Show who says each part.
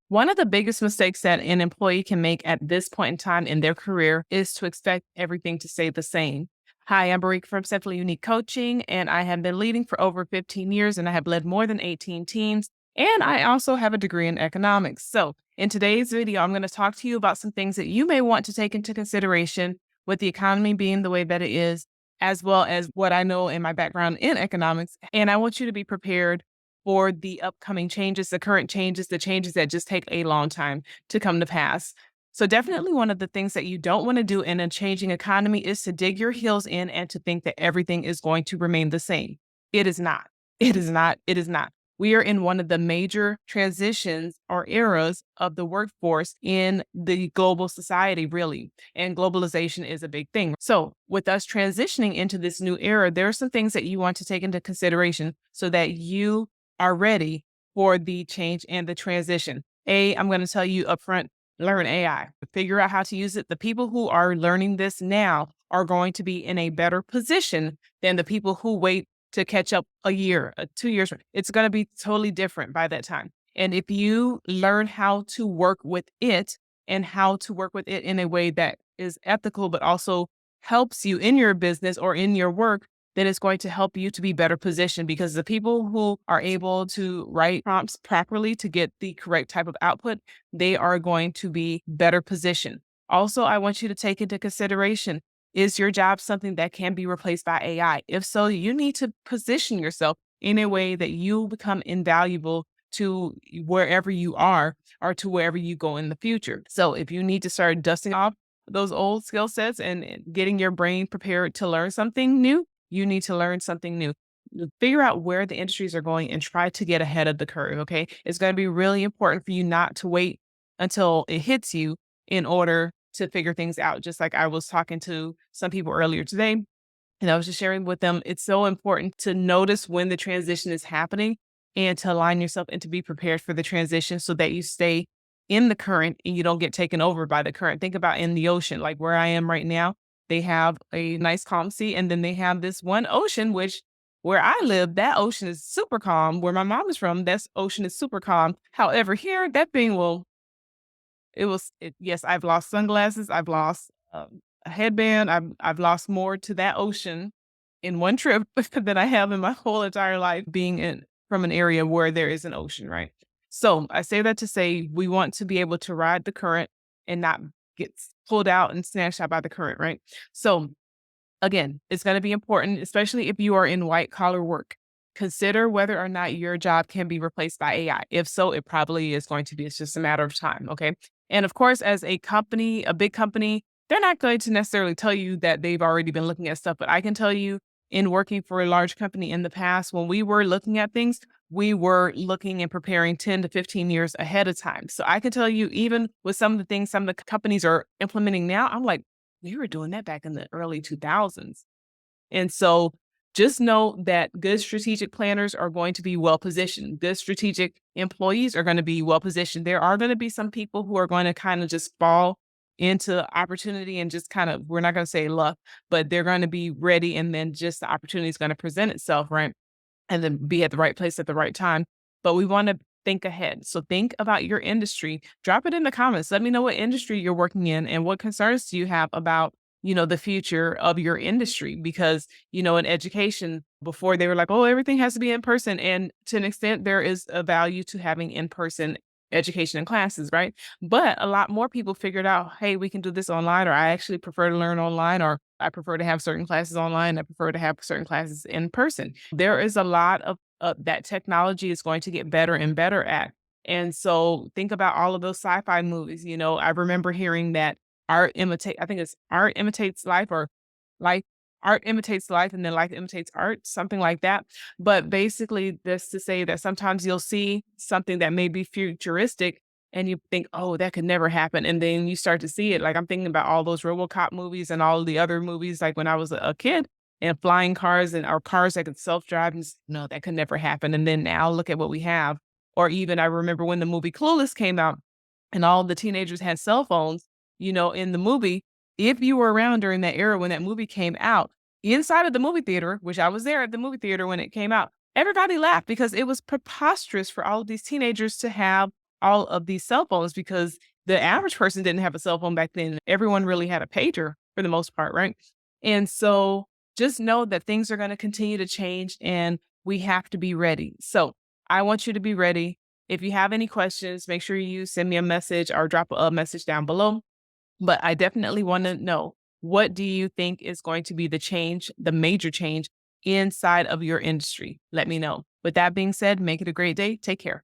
Speaker 1: One of the biggest mistakes that an employee can make at this point in time in their career is to expect everything to stay the same. Hi, I'm Barika from Simply Unique Coaching, and I have been leading for over 15 years, and I have led more than 18 teams. And I also have a degree in economics. So, in today's video, I'm going to talk to you about some things that you may want to take into consideration with the economy being the way that it is, as well as what I know in my background in economics. And I want you to be prepared for the upcoming changes, the current changes, the changes that just take a long time to come to pass. So, definitely one of the things that you don't want to do in a changing economy is to dig your heels in and to think that everything is going to remain the same. It is not. It is not. It is not. We are in one of the major transitions or eras of the workforce in the global society, really. And globalization is a big thing. So, with us transitioning into this new era, there are some things that you want to take into consideration so that you are ready for the change and the transition. I'm going to tell you upfront, learn AI, figure out how to use it. The people who are learning this now are going to be in a better position than the people who wait to catch up a year, 2 years. It's going to be totally different by that time. And if you learn how to work with it and how to work with it in a way that is ethical, but also helps you in your business or in your work, then it's going to help you to be better positioned because the people who are able to write prompts properly to get the correct type of output, they are going to be better positioned. Also, I want you to take into consideration, is your job something that can be replaced by AI? If so, you need to position yourself in a way that you become invaluable to wherever you are or to wherever you go in the future. So if you need to start dusting off those old skill sets and getting your brain prepared to learn something new, you need to learn something new. Figure out where the industries are going and try to get ahead of the curve. Okay. It's going to be really important for you not to wait until it hits you in order to figure things out. Just like I was talking to some people earlier today, and I was just sharing with them, it's so important to notice when the transition is happening and to align yourself and to be prepared for the transition so that you stay in the current and you don't get taken over by the current. Think about in the ocean, like where I am right now, they have a nice calm sea, and then they have this one ocean, which where I live, that ocean is super calm. Where my mom is from, that ocean is super calm. However, here, that thing will yes, I've lost sunglasses, I've lost, a headband, I've lost more to that ocean in one trip than I have in my whole entire life being in from an area where there is an ocean, right? So, I say that to say we want to be able to ride the current and not get pulled out and snatched out by the current, right? So, again, it's gonna be important, especially if you are in white collar work. Consider whether or not your job can be replaced by AI. If so, it probably is going to be. It's just a matter of time. Okay. And of course, as a company, a big company, they're not going to necessarily tell you that they've already been looking at stuff. But I can tell you, in working for a large company in the past, when we were looking at things, we were looking and preparing 10 to 15 years ahead of time. So I can tell you, even with some of the things some of the companies are implementing now, I'm like, we were doing that back in the early 2000s. And so just know that good strategic planners are going to be well positioned. Good strategic employees are going to be well positioned. There are going to be some people who are going to kind of just fall into opportunity and just kind of, we're not going to say luck, but they're going to be ready. And then just the opportunity is going to present itself, right? And then be at the right place at the right time. But we want to think ahead. So think about your industry. Drop it in the comments. Let me know what industry you're working in and what concerns do you have about, the future of your industry. Because, in education, before they were like, oh, everything has to be in person. And to an extent, there is a value to having in person education and classes, right? But a lot more people figured out, hey, we can do this online, or I actually prefer to learn online, or I prefer to have certain classes online. I prefer to have certain classes in person. There is a lot of that technology is going to get better and better at. And so think about all of those sci-fi movies. I remember hearing that I think it's art imitates life, or life art imitates life and then life imitates art, something like that. But basically this to say that sometimes you'll see something that may be futuristic and you think, oh, that could never happen. And then you start to see it. Like I'm thinking about all those RoboCop movies and all the other movies, like when I was a kid, and flying cars and our cars that could self-drive. And no, that could never happen. And then now look at what we have. Or even I remember when the movie Clueless came out and all the teenagers had cell phones, in the movie. If you were around during that era when that movie came out, inside of the movie theater, which I was there at the movie theater when it came out, everybody laughed because it was preposterous for all of these teenagers to have all of these cell phones because the average person didn't have a cell phone back then. Everyone really had a pager for the most part, right? And so just know that things are going to continue to change and we have to be ready. So I want you to be ready. If you have any questions, make sure you send me a message or drop a message down below. But I definitely want to know, what do you think is going to be the change, the major change inside of your industry? Let me know. With that being said, make it a great day. Take care.